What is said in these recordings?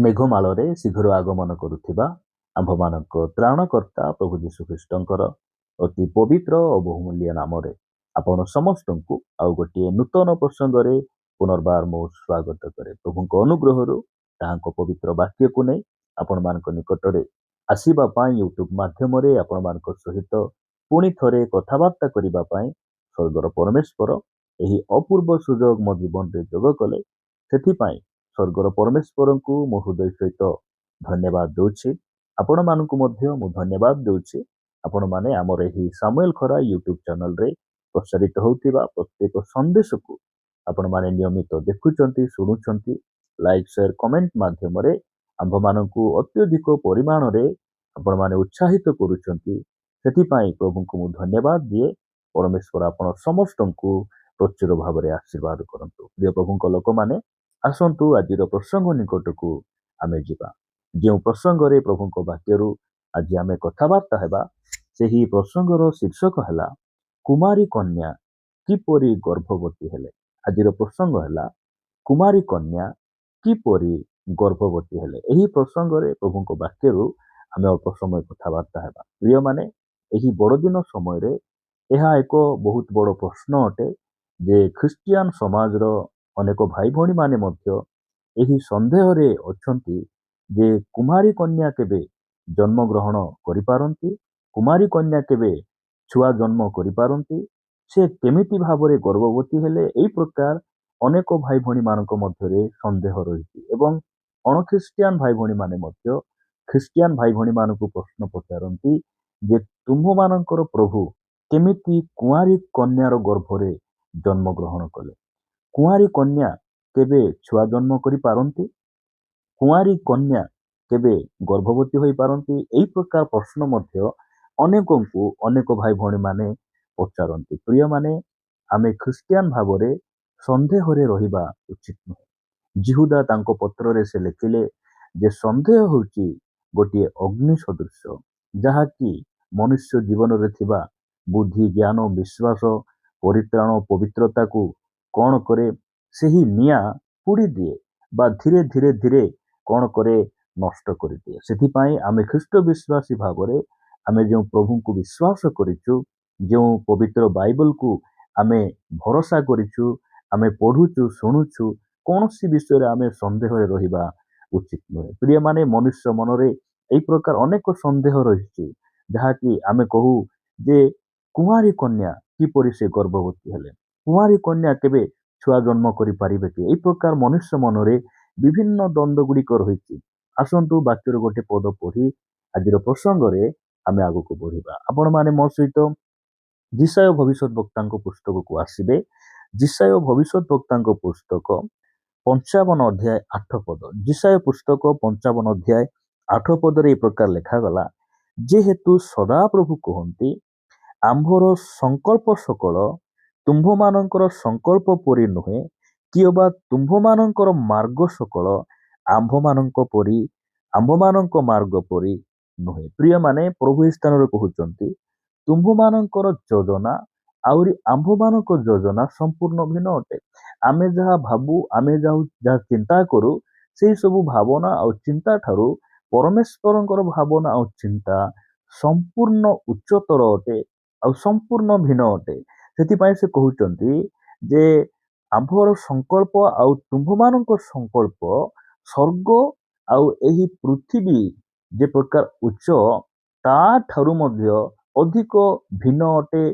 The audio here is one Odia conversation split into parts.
ମେଘମାଳରେ ଶୀଘ୍ର ଆଗମନ କରୁଥିବା ଆମ୍ଭମାନଙ୍କ ତ୍ରାଣକର୍ତ୍ତା ପ୍ରଭୁ ଯୀଶୁଖ୍ରୀଷ୍ଟଙ୍କର ଅତି ପବିତ୍ର ଓ ବହୁମୂଲ୍ୟ ନାମରେ ଆପଣ ସମସ୍ତଙ୍କୁ ଆଉ ଗୋଟିଏ ନୂତନ ପ୍ରସଙ୍ଗରେ ପୁନର୍ବାର ମୁଁ ସ୍ୱାଗତ କରେ। ପ୍ରଭୁଙ୍କ ଅନୁଗ୍ରହରୁ ତାହାଙ୍କ ପବିତ୍ର ବାକ୍ୟକୁ ନେଇ ଆପଣମାନଙ୍କ ନିକଟରେ ଆସିବା ପାଇଁ ୟୁଟ୍ୟୁବ ମାଧ୍ୟମରେ ଆପଣମାନଙ୍କ ସହିତ ପୁଣି ଥରେ କଥାବାର୍ତ୍ତା କରିବା ପାଇଁ ସ୍ୱର୍ଗର ପରମେଶ୍ୱର ଏହି ଅପୂର୍ବ ସୁଯୋଗ ମୋ ଜୀବନରେ ଯୋଗ କଲେ। ସେଥିପାଇଁ ସ୍ୱର୍ଗର ପରମେଶ୍ୱରଙ୍କୁ ମୁଁ ହୃଦୟ ସହିତ ଧନ୍ୟବାଦ ଦେଉଛି। ଆପଣମାନଙ୍କୁ ମଧ୍ୟ ମୁଁ ଧନ୍ୟବାଦ ଦେଉଛି। ଆପଣମାନେ ଆମର ଏହି ସାମୁଏଲ ଖରା ୟୁଟ୍ୟୁବ ଚ୍ୟାନେଲରେ ପ୍ରସାରିତ ହେଉଥିବା ପ୍ରତ୍ୟେକ ସନ୍ଦେଶକୁ ଆପଣମାନେ ନିୟମିତ ଦେଖୁଛନ୍ତି, ଶୁଣୁଛନ୍ତି। ଲାଇକ୍, ସେୟାର, କମେଣ୍ଟ ମାଧ୍ୟମରେ ଆମ୍ଭମାନଙ୍କୁ ଅତ୍ୟଧିକ ପରିମାଣରେ ଆପଣମାନେ ଉତ୍ସାହିତ କରୁଛନ୍ତି। ସେଥିପାଇଁ ପ୍ରଭୁଙ୍କୁ ମୁଁ ଧନ୍ୟବାଦ ଦିଏ। ପରମେଶ୍ୱର ଆପଣ ସମସ୍ତଙ୍କୁ ପ୍ରଚୁର ଭାବରେ ଆଶୀର୍ବାଦ କରନ୍ତୁ। ପ୍ରିୟ ପ୍ରଭୁଙ୍କ ଲୋକମାନେ, ଆସନ୍ତୁ ଆଜିର ପ୍ରସଙ୍ଗ ନିକଟକୁ ଆମେ ଯିବା। ଯେଉଁ ପ୍ରସଙ୍ଗରେ ପ୍ରଭୁଙ୍କ ବାକ୍ୟରୁ ଆଜି ଆମେ କଥାବାର୍ତ୍ତା ହେବା, ସେହି ପ୍ରସଙ୍ଗର ଶୀର୍ଷକ ହେଲା କୁମାରୀ କନ୍ୟା କିପରି ଗର୍ଭବତୀ ହେଲେ। ଆଜିର ପ୍ରସଙ୍ଗ ହେଲା କୁମାରୀ କନ୍ୟା କିପରି ଗର୍ଭବତୀ ହେଲେ। ଏହି ପ୍ରସଙ୍ଗରେ ପ୍ରଭୁଙ୍କ ବାକ୍ୟରୁ ଆମେ ଅଳ୍ପ ସମୟ କଥାବାର୍ତ୍ତା ହେବା। ପ୍ରିୟମାନେ, ଏହି ବଡ଼ଦିନ ସମୟରେ ଏହା ଏକ ବହୁତ ବଡ଼ ପ୍ରଶ୍ନ ଅଟେ ଯେ ଖ୍ରୀଷ୍ଟିଆନ ସମାଜର ଅନେକ ଭାଇ ଭଉଣୀ ମାନେ ମଧ୍ୟ ଏହି ସନ୍ଦେହରେ ଅଛନ୍ତି ଯେ କୁମାରୀ କନ୍ୟା କେବେ ଜନ୍ମଗ୍ରହଣ କରିପାରନ୍ତି, କୁମାରୀ କନ୍ୟା କେବେ ଛୁଆ ଜନ୍ମ କରିପାରନ୍ତି, ସେ କେମିତି ଭାବରେ ଗର୍ଭବତୀ ହେଲେ। ଏହି ପ୍ରକାର ଅନେକ ଭାଇ ଭଉଣୀ ମାନଙ୍କ ମଧ୍ୟରେ ସନ୍ଦେହ ରହିଛି ଏବଂ ଅଣଖ୍ରୀଷ୍ଟିଆନ ଭାଇ ଭଉଣୀ ମାନେ ମଧ୍ୟ ଖ୍ରୀଷ୍ଟିଆନ ଭାଇ ଭଉଣୀ ମାନଙ୍କୁ ପ୍ରଶ୍ନ ପଚାରନ୍ତି ଯେ ତୁମ୍ଭମାନଙ୍କର ପ୍ରଭୁ କେମିତି କୁଆଁରୀ କନ୍ୟାର ଗର୍ଭରେ ଜନ୍ମଗ୍ରହଣ କଲେ। କୁଆଁରୀ କନ୍ୟା କେବେ ଛୁଆ ଜନ୍ମ କରିପାରନ୍ତି, କୁଆଁରୀ କନ୍ୟା କେବେ ଗର୍ଭବତୀ ହୋଇପାରନ୍ତି। ଏହି ପ୍ରକାର ପ୍ରଶ୍ନ ମଧ୍ୟ ଅନେକଙ୍କୁ ଅନେକ ଭାଇ ଭଉଣୀ ମାନେ ପଚାରନ୍ତି। ପ୍ରିୟମାନେ, ଆମେ ଖ୍ରୀଷ୍ଟିଆନ ଭାବରେ ସନ୍ଦେହରେ ରହିବା ଉଚିତ ନୁହେଁ। ଜିହୁଦା ତାଙ୍କ ପତ୍ରରେ ସେ ଲେଖିଲେ ଯେ ସନ୍ଦେହ ହେଉଛି ଗୋଟିଏ ଅଗ୍ନି ସଦୃଶ, ଯାହାକି ମନୁଷ୍ୟ ଜୀବନରେ ଥିବା ବୁଦ୍ଧି, ଜ୍ଞାନ, ବିଶ୍ୱାସ, ପରିତ୍ରାଣ, ପବିତ୍ରତାକୁ କଣ କରେ, ସେହି ନିଆଁ ପୋଡ଼ି ଦିଏ ବା ଧୀରେ ଧୀରେ ଧୀରେ କଣ କରେ, ନଷ୍ଟ କରିଦିଏ। ସେଥିପାଇଁ ଆମେ ଖ୍ରୀଷ୍ଟ ବିଶ୍ୱାସୀ ଭାବରେ ଆମେ ଯେଉଁ ପ୍ରଭୁଙ୍କୁ ବିଶ୍ୱାସ କରିଛୁ, ଯେଉଁ ପବିତ୍ର ବାଇବଲକୁ ଆମେ ଭରସା କରିଛୁ, ଆମେ ପଢୁଛୁ, ଶୁଣୁଛୁ, କୌଣସି ବିଷୟରେ ଆମେ ସନ୍ଦେହରେ ରହିବା ଉଚିତ ନୁହେଁ। ପ୍ରିୟମାନେ, ମନୁଷ୍ୟ ମନରେ ଏହି ପ୍ରକାର ଅନେକ ସନ୍ଦେହ ରହିଛି, ଯାହାକି ଆମେ କହୁ ଯେ କୁଆଁରୀ କନ୍ୟା କିପରି ସେ ଗର୍ଭବତୀ ହେଲେ, କୁଆଁରୀ କନ୍ୟା କେବେ ଛୁଆ ଜନ୍ମ କରିପାରିବେ କି। ଏହି ପ୍ରକାର ମନୁଷ୍ୟ ମନରେ ବିଭିନ୍ନ ଦ୍ୱନ୍ଦ୍ୱ ଗୁଡ଼ିକ ରହିଛି। ଆସନ୍ତୁ ବାକ୍ୟର ଗୋଟେ ପଦ ପଢି ଆଜିର ପ୍ରସଙ୍ଗରେ ଆମେ ଆଗକୁ ବଢିବା। ଆପଣମାନେ ମୋ ସହିତ ଯିଶାୟ ଭବିଷ୍ୟତ ବକ୍ତାଙ୍କ ପୁସ୍ତକକୁ ଆସିବେ। ଯିଶାୟ ଭବିଷ୍ୟତ ବକ୍ତାଙ୍କ ପୁସ୍ତକ 55 ଅଧ୍ୟାୟ 8 ପଦ। ଯିଶାୟ ପୁସ୍ତକ 55 ଅଧ୍ୟାୟ 8 ପଦରେ ଏହି ପ୍ରକାର ଲେଖାଗଲା, ଯେହେତୁ ସଦାପ୍ରଭୁ କୁହନ୍ତି, ଆମ୍ଭର ସଂକଳ୍ପ ସକଳ ତୁମ୍ଭମାନଙ୍କର ସଂକଳ୍ପ ପରି ନୁହେଁ, କିଅବା ତୁମ୍ଭମାନଙ୍କର ମାର୍ଗ ସକଳ ଆମ୍ଭମାନଙ୍କ ମାର୍ଗ ପରି ନୁହେଁ। ପ୍ରିୟମାନେ, ପ୍ରଭୁ ଏହି ସ୍ଥାନରେ କହୁଛନ୍ତି ତୁମ୍ଭମାନଙ୍କର ଯୋଜନା ଆହୁରି ଆମ୍ଭମାନଙ୍କ ଯୋଜନା ସମ୍ପୂର୍ଣ୍ଣ ଭିନ୍ନ ଅଟେ। ଆମେ ଯାହା ଭାବୁ, ଆମେ ଯାହା ଚିନ୍ତା କରୁ, ସେଇ ସବୁ ଭାବନା ଆଉ ଚିନ୍ତା ଠାରୁ ପରମେଶ୍ୱରଙ୍କର ଭାବନା ଆଉ ଚିନ୍ତା ସମ୍ପୂର୍ଣ୍ଣ ଉଚ୍ଚତର ଅଟେ ଆଉ ସମ୍ପୂର୍ଣ୍ଣ ଭିନ୍ନ ଅଟେ। ସେଥିପାଇଁ ସେ କହୁଛନ୍ତି ଯେ ଆମ୍ଭର ସଂକଳ୍ପ ଆଉ ତୁମ୍ଭମାନଙ୍କ ସଂକଳ୍ପ ସ୍ୱର୍ଗ ଆଉ ଏହି ପୃଥିବୀ ଯେ ପ୍ରକାର ଉଚ୍ଚ, ତା ଠାରୁ ମଧ୍ୟ ଅଧିକ ଭିନ୍ନ ଅଟେ,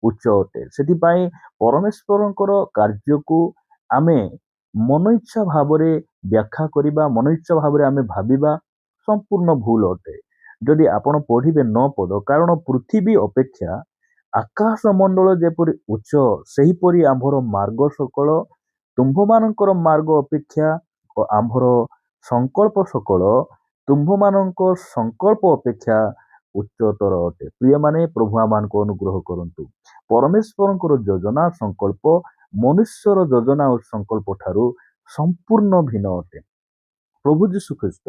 ଉଚ୍ଚ ଅଟେ। ସେଥିପାଇଁ ପରମେଶ୍ୱରଙ୍କର କାର୍ଯ୍ୟକୁ ଆମେ ମନ ଇଚ୍ଛା ଭାବରେ ବ୍ୟାଖ୍ୟା କରିବା, ମନ ଇଚ୍ଛା ଭାବରେ ଆମେ ଭାବିବା ସମ୍ପୂର୍ଣ୍ଣ ଭୁଲ ଅଟେ। ଯଦି ଆପଣ ପଢିବେ 9 ପଦ, କାରଣ ପୃଥିବୀ ଅପେକ୍ଷା ଆକାଶ ମଣ୍ଡଳ ଯେପରି ଉଚ୍ଚ, ସେହିପରି ଆମ୍ଭର ମାର୍ଗ ସକଳ ତୁମ୍ଭମାନଙ୍କର ମାର୍ଗ ଅପେକ୍ଷା ଆମ୍ଭର ସଂକଳ୍ପ ସକଳ ତୁମ୍ଭମାନଙ୍କ ସଂକଳ୍ପ ଅପେକ୍ଷା ଉଚ୍ଚତର ଅଟେ। ପ୍ରିୟମାନେ, ପ୍ରଭୁ ଆମମାନଙ୍କୁ ଅନୁଗ୍ରହ କରନ୍ତୁ। ପରମେଶ୍ୱରଙ୍କର ଯୋଜନା ସଂକଳ୍ପ ମନୁଷ୍ୟର ଯୋଜନା ଓ ସଂକଳ୍ପ ଠାରୁ ସମ୍ପୂର୍ଣ୍ଣ ଭିନ୍ନ ଅଟେ। ପ୍ରଭୁ ଯୀଶୁ ଖ୍ରୀଷ୍ଟ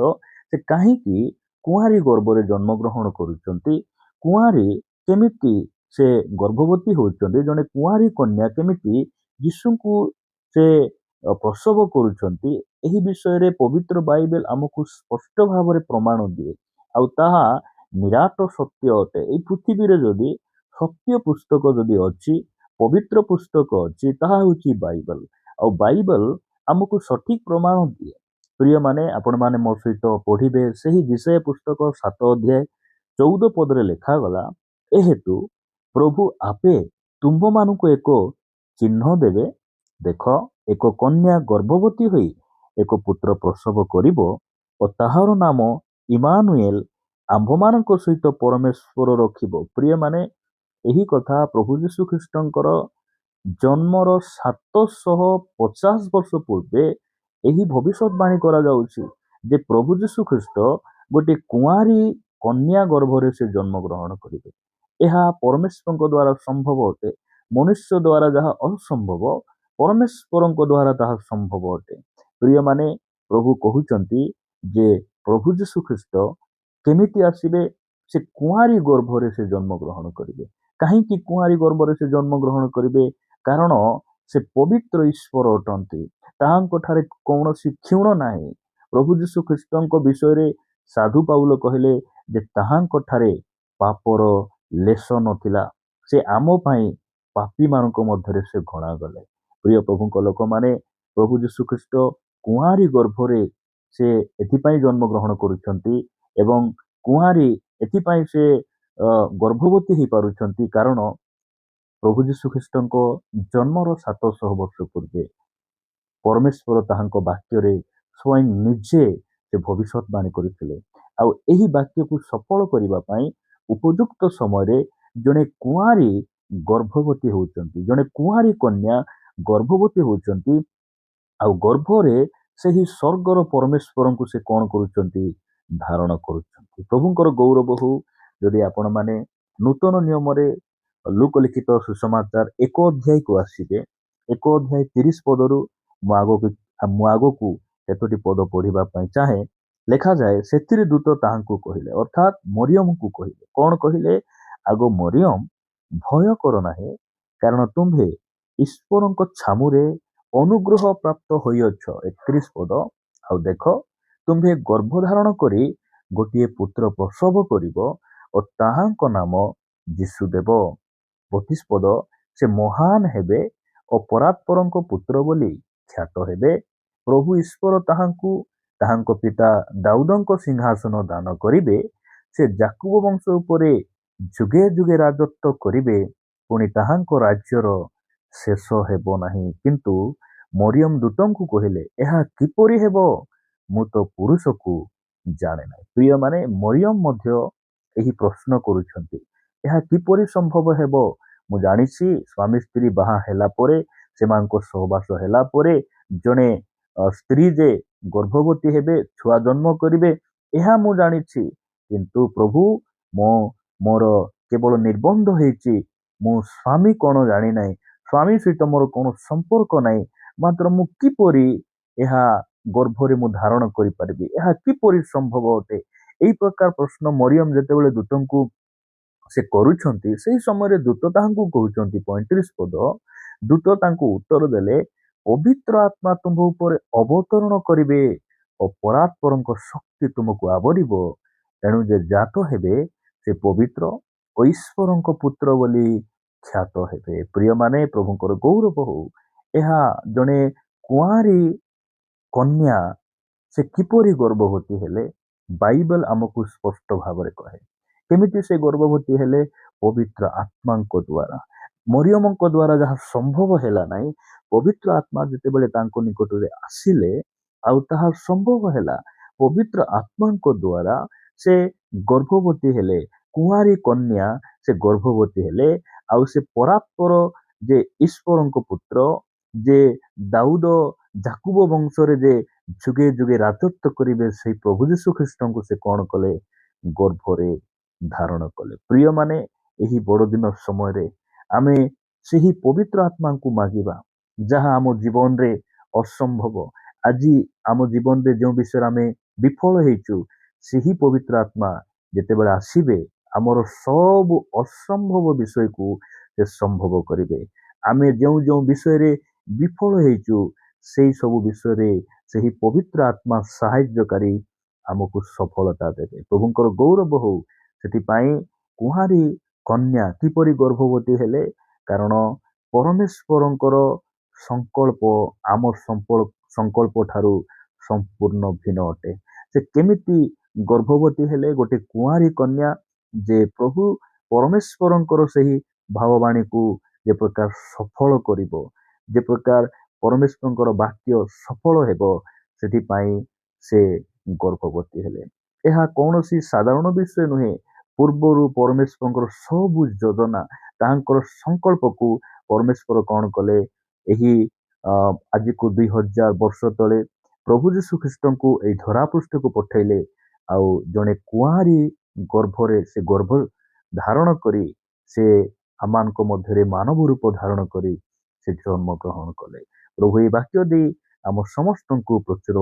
ସେ କାହିଁକି କୁଆଁରୀ ଗର୍ଭରେ ଜନ୍ମଗ୍ରହଣ କରୁଛନ୍ତି, କୁଆଁରୀ କେମିତି ସେ ଗର୍ଭବତୀ ହେଉଛନ୍ତି, ଜଣେ କୁଆଁରୀ କନ୍ୟା କେମିତି ଯୀଶୁଙ୍କୁ ସେ ପ୍ରସବ କରୁଛନ୍ତି, ଏହି ବିଷୟରେ ପବିତ୍ର ବାଇବେଲ ଆମକୁ ସ୍ପଷ୍ଟ ଭାବରେ ପ୍ରମାଣ ଦିଏ ଆଉ ତାହା ନିରାଟ ସତ୍ୟ ଅଟେ। ଏଇ ପୃଥିବୀରେ ଯଦି ସତ୍ୟ ପୁସ୍ତକ ଯଦି ଅଛି, ପବିତ୍ର ପୁସ୍ତକ ଅଛି, ତାହା ହେଉଛି ବାଇବେଲ। ଆଉ ବାଇବେଲ ଆମକୁ ସଠିକ ପ୍ରମାଣ ଦିଏ। ପ୍ରିୟମାନେ, ଆପଣମାନେ ମୋ ସହିତ ପଢିବେ ସେହି ବିଷୟ ପୁସ୍ତକ 7 ଅଧ୍ୟାୟ 14 ପଦରେ ଲେଖାଗଲା, ଏହେତୁ ପ୍ରଭୁ ଆପେ ତୁମ୍ଭମାନଙ୍କୁ ଏକ ଚିହ୍ନ ଦେବେ। ଦେଖ, ଏକ କନ୍ୟା ଗର୍ଭବତୀ ହୋଇ ଏକ ପୁତ୍ର ପ୍ରସବ କରିବ ଓ ତାହାର ନାମ ଇମାନୁଏଲ, ଆମ୍ଭମାନଙ୍କ ସହିତ ପରମେଶ୍ୱର ରଖିବ। ପ୍ରିୟମାନେ, ଏହି କଥା ପ୍ରଭୁ ଯୀଶୁ ଖ୍ରୀଷ୍ଟଙ୍କର ଜନ୍ମର 750 ବର୍ଷ ପୂର୍ବେ ଏହି ଭବିଷ୍ୟତବାଣୀ କରାଯାଉଛି ଯେ ପ୍ରଭୁ ଯୀଶୁ ଖ୍ରୀଷ୍ଟ ଗୋଟେ କୁଆଁରୀ କନ୍ୟା ଗର୍ଭରେ ସେ ଜନ୍ମ ଗ୍ରହଣ କରିବେ। ଏହା ପରମେଶ୍ୱରଙ୍କ ଦ୍ୱାରା ସମ୍ଭବ ଅଟେ। ମନୁଷ୍ୟ ଦ୍ୱାରା ଯାହା ଅସମ୍ଭବ, ପରମେଶ୍ୱରଙ୍କ ଦ୍ୱାରା ତାହା ସମ୍ଭବ ଅଟେ। ପ୍ରିୟମାନେ, ପ୍ରଭୁ କହୁଛନ୍ତି ଯେ ପ୍ରଭୁ ଯୀଶୁ ଖ୍ରୀଷ୍ଟ କେମିତି ଆସିବେ? ସେ କୁଆଁରୀ ଗର୍ଭରେ ସେ ଜନ୍ମ ଗ୍ରହଣ କରିବେ। କାହିଁକି କୁଆଁରୀ ଗର୍ଭରେ ସେ ଜନ୍ମ ଗ୍ରହଣ କରିବେ? କାରଣ ସେ ପବିତ୍ର ଈଶ୍ୱର ଅଟନ୍ତି। ତାହାଙ୍କ ଠାରେ କୌଣସି କ୍ଷୁଣ ନାହିଁ। ପ୍ରଭୁ ଯୀଶୁ ଖ୍ରୀଷ୍ଟଙ୍କ ବିଷୟରେ ସାଧୁ ପାଉଲ କହିଲେ ଯେ ତାହାଙ୍କ ଠାରେ ପାପର ଲେଶ ନଥିଲା। ସେ ଆମ ପାଇଁ ପାପୀ ମାନଙ୍କ ମଧ୍ୟରେ ସେ ଗଣାଗଲେ। ପ୍ରିୟ ପ୍ରଭୁଙ୍କ ଲୋକମାନେ, ପ୍ରଭୁ ଯୀଶୁ ଖ୍ରୀଷ୍ଟ କୁଆଁରୀ ଗର୍ଭରେ ସେ ଏଥିପାଇଁ ଜନ୍ମ ଗ୍ରହଣ କରୁଛନ୍ତି ଏବଂ କୁଆଁରୀ ଏଥିପାଇଁ ସେ ଗର୍ଭବତୀ ହେଇପାରୁଛନ୍ତି କାରଣ ପ୍ରଭୁ ଯୀଶୁ ଖ୍ରୀଷ୍ଟଙ୍କ ଜନ୍ମର 700 ବର୍ଷ ପୂର୍ବେ ପରମେଶ୍ୱର ତାହାଙ୍କ ବାକ୍ୟରେ ସ୍ୱୟଂ ନିଜେ ସେ ଭବିଷ୍ୟତବାଣୀ କରିଥିଲେ। ଆଉ ଏହି ବାକ୍ୟକୁ ସଫଳ କରିବା ପାଇଁ ଉପଯୁକ୍ତ ସମୟରେ ଜଣେ କୁଆଁରୀ ଗର୍ଭବତୀ ହେଉଛନ୍ତି, ଜଣେ କୁଆଁରୀ କନ୍ୟା ଗର୍ଭବତୀ ହେଉଛନ୍ତି। ଆଉ ଗର୍ଭରେ ସେହି ସ୍ୱର୍ଗର ପରମେଶ୍ୱରଙ୍କୁ ସେ କଣ କରୁଛନ୍ତି? ଧାରଣ କରୁଛନ୍ତି। ପ୍ରଭୁଙ୍କର ଗୌରବ ହଉ। ଯଦି ଆପଣମାନେ ନୂତନ ନିୟମରେ ଲୁକ ଲିଖିତ ସୁସମାଚାର 1 ଅଧ୍ୟାୟକୁ ଆସିବେ, 1 ଅଧ୍ୟାୟ 30 ପଦରୁ ମୁଁ ଆଗକୁ କେତୋଟି ପଦ ପଢିବା ପାଇଁ ଚାହେଁ। ଲେଖାଯାଏ, ସେଥିରେ ଦୂତ ତାହାଙ୍କୁ କହିଲେ, ଅର୍ଥାତ୍ ମରିୟମଙ୍କୁ କହିଲେ। କଣ କହିଲେ? ଆଗ ମରିୟମ, ଭୟ କର ନାହିଁ, କାରଣ ତୁମ୍ଭେ ଈଶ୍ୱରଙ୍କ ଛାମୁରେ ଅନୁଗ୍ରହ ପ୍ରାପ୍ତ ହୋଇଅଛ। 31 ପଦ, ଆଉ ଦେଖ, ତୁମ୍ଭେ ଗର୍ଭଧାରଣ କରି ଗୋଟିଏ ପୁତ୍ର ପ୍ରସବ କରିବ ଓ ତାହାଙ୍କ ନାମ ଯୀଶୁ ଦେବ। 32 ପଦ, ସେ ମହାନ ହେବେ ଓ ପରାତ୍ପରଙ୍କ ପୁତ୍ର ବୋଲି ଖ୍ୟାତ ହେବେ। ପ୍ରଭୁ ଈଶ୍ୱର ତାହାଙ୍କୁ ତାହାଙ୍କ ପିତା ଦାଉଦଙ୍କ ସିଂହାସନ ଦାନ କରିବେ। ସେ ଯାକୁବ ବଂଶ ଉପରେ ଯୁଗେ ଯୁଗେ ରାଜତ୍ୱ କରିବେ, ପୁଣି ତାହାଙ୍କ ରାଜ୍ୟର ଶେଷ ହେବ ନାହିଁ। କିନ୍ତୁ ମରିୟମ ଦୂତଙ୍କୁ କହିଲେ, ଏହା କିପରି ହେବ? ମୁଁ ତ ପୁରୁଷକୁ ଜାଣେ ନାହିଁ। ପ୍ରିୟମାନେ, ମରିୟମ ମଧ୍ୟ ଏହି ପ୍ରଶ୍ନ କରୁଛନ୍ତି, ଏହା କିପରି ସମ୍ଭବ ହେବ? ମୁଁ ଜାଣିଛି ସ୍ୱାମୀ ସ୍ତ୍ରୀ ବାହା ହେଲା ପରେ, ସେମାନଙ୍କ ସହବାସ ହେଲା ପରେ ଜଣେ ସ୍ତ୍ରୀ ଯେ ଗର୍ଭବତୀ ହେବେ, ଛୁଆ ଜନ୍ମ କରିବେ, ଏହା ମୁଁ ଜାଣିଛି। କିନ୍ତୁ ପ୍ରଭୁ, ମୋର କେବଳ ନିର୍ବନ୍ଧ ହେଇଛି, ମୁଁ ସ୍ୱାମୀ କଣ ଜାଣିନାହିଁ, ସ୍ୱାମୀ ସହିତ ମୋର କୌଣସି ସମ୍ପର୍କ ନାହିଁ, ମାତ୍ର ମୁଁ କିପରି ଏହା ଗର୍ଭରେ ମୁଁ ଧାରଣ କରିପାରିବି? ଏହା କିପରି ସମ୍ଭବ ଅଟେ? ଏହି ପ୍ରକାର ପ୍ରଶ୍ନ ମରିୟମ ଯେତେବେଳେ ଦୂତଙ୍କୁ ସେ କରୁଛନ୍ତି, ସେହି ସମୟରେ ଦୂତ ତାହାଙ୍କୁ କହୁଛନ୍ତି, 35 ପଦ, ଦୂତ ତାଙ୍କୁ ଉତ୍ତର ଦେଲେ, ପବିତ୍ର ଆତ୍ମା ତୁମ୍ଭ ଉପରେ ଅବତରଣ କରିବେ ଓ ପରାତ୍ପରଙ୍କ ଶକ୍ତି ତୁମକୁ ଆବରିବ। ତେଣୁ ଯେ ଜାତ ହେବେ ସେ ପବିତ୍ର ଓ ଈଶ୍ୱରଙ୍କ ପୁତ୍ର ବୋଲି ଖ୍ୟାତ ହେବେ। ପ୍ରିୟମାନେ, ପ୍ରଭୁଙ୍କର ଗୌରବ ହଉ। ଏହା ଜଣେ କୁଆଁରୀ କନ୍ୟା ସେ କିପରି ଗର୍ଭବତୀ ହେଲେ? ବାଇବେଲ ଆମକୁ ସ୍ପଷ୍ଟ ଭାବରେ କହେ। କେମିତି ସେ ଗର୍ଭବତୀ ହେଲେ? ପବିତ୍ର ଆତ୍ମାଙ୍କ ଦ୍ୱାରା। ମରିୟମଙ୍କ ଦ୍ୱାରା ଯାହା ସମ୍ଭବ ହେଲା ନାହିଁ, ପବିତ୍ର ଆତ୍ମା ଯେତେବେଳେ ତାଙ୍କ ନିକଟରେ ଆସିଲେ ଆଉ ତାହା ସମ୍ଭବ ହେଲା। ପବିତ୍ର ଆତ୍ମାଙ୍କ ଦ୍ୱାରା ସେ ଗର୍ଭବତୀ ହେଲେ। କୁଆଁରୀ କନ୍ୟା ସେ ଗର୍ଭବତୀ ହେଲେ। ଆଉ ସେ ପରାତ୍ପର ଯେ ଈଶ୍ୱରଙ୍କ ପୁତ୍ର, ଯେ ଦାଉଦ ଯାକୁବ ବଂଶରେ ଯେ ଯୁଗେ ଯୁଗେ ରାଜତ୍ୱ କରିବେ, ସେଇ ପ୍ରଭୁ ଯୀଶୁ ଖ୍ରୀଷ୍ଟଙ୍କୁ ସେ କଣ କଲେ? ଗର୍ଭରେ ଧାରଣ କଲେ। ପ୍ରିୟମାନେ, ଏହି ବଡ଼ଦିନ ସମୟରେ ଆମେ ସେହି ପବିତ୍ର ଆତ୍ମାଙ୍କୁ ମାଗିବା, ଯାହା ଆମ ଜୀବନରେ ଅସମ୍ଭବ। ଆଜି ଆମ ଜୀବନରେ ଯେଉଁ ବିଷୟରେ ଆମେ ବିଫଳ ହେଇଛୁ, ସେହି ପବିତ୍ର ଆତ୍ମା ଯେତେବେଳେ ଆସିବେ, ଆମର ସବୁ ଅସମ୍ଭବ ବିଷୟକୁ ସେ ସମ୍ଭବ କରିବେ। ଆମେ ଯେଉଁ ଯେଉଁ ବିଷୟରେ ବିଫଳ ହେଇଛୁ, ସେଇ ସବୁ ବିଷୟରେ ସେହି ପବିତ୍ର ଆତ୍ମା ସାହାଯ୍ୟକାରୀ ଆମକୁ ସଫଳତା ଦେବେ। ପ୍ରଭୁଙ୍କର ଗୌରବ ହଉ। ସେଥିପାଇଁ କୁଆଁରୀ କନ୍ୟା କିପରି ଗର୍ଭବତୀ ହେଲେ? କାରଣ ପରମେଶ୍ୱରଙ୍କର ସଂକଳ୍ପ ଆମ ସଂକଳ୍ପ ଠାରୁ ସମ୍ପୂର୍ଣ୍ଣ ଭିନ୍ନ ଅଟେ। ସେ କେମିତି ଗର୍ଭବତୀ ହେଲେ? ଗୋଟେ କୁଆଁରୀ କନ୍ୟା ଯେ ପ୍ରଭୁ ପରମେଶ୍ୱରଙ୍କର ସେହି ଭାବବାଣୀକୁ ଯେ ପ୍ରକାର ସଫଳ କରିବ, ଯେ ପ୍ରକାର ପରମେଶ୍ୱରଙ୍କର ବାକ୍ୟ ସଫଳ ହେବ, ସେଥିପାଇଁ ସେ ଗର୍ଭବତୀ ହେଲେ। ଏହା କୌଣସି ସାଧାରଣ ବିଷୟ ନୁହେଁ। ପୂର୍ବରୁ ପରମେଶ୍ୱରଙ୍କର ସବୁ ଯୋଜନା, ତାହାଙ୍କର ସଂକଳ୍ପକୁ ପରମେଶ୍ୱର କଣ କଲେ? ଏହି ଆଜିକୁ 2000 ବର୍ଷ ତଳେ ପ୍ରଭୁ ଯୀଶୁ ଖ୍ରୀଷ୍ଟଙ୍କୁ ଏହି ଧରାପୃଷ୍ଠକୁ ପଠାଇଲେ। ଆଉ ଜଣେ କୁଆଁରୀ ଗର୍ଭରେ ସେ ଗର୍ଭ ଧାରଣ କରି ସେ ଆମମାନଙ୍କ ମଧ୍ୟରେ ମାନବ ରୂପ ଧାରଣ କରି ସେ ଜନ୍ମ ଗ୍ରହଣ କଲେ। ପ୍ରଭୁ ଏହି ବାକ୍ୟ ଦେଇ ଆମ ସମସ୍ତଙ୍କୁ ପ୍ରଚୁର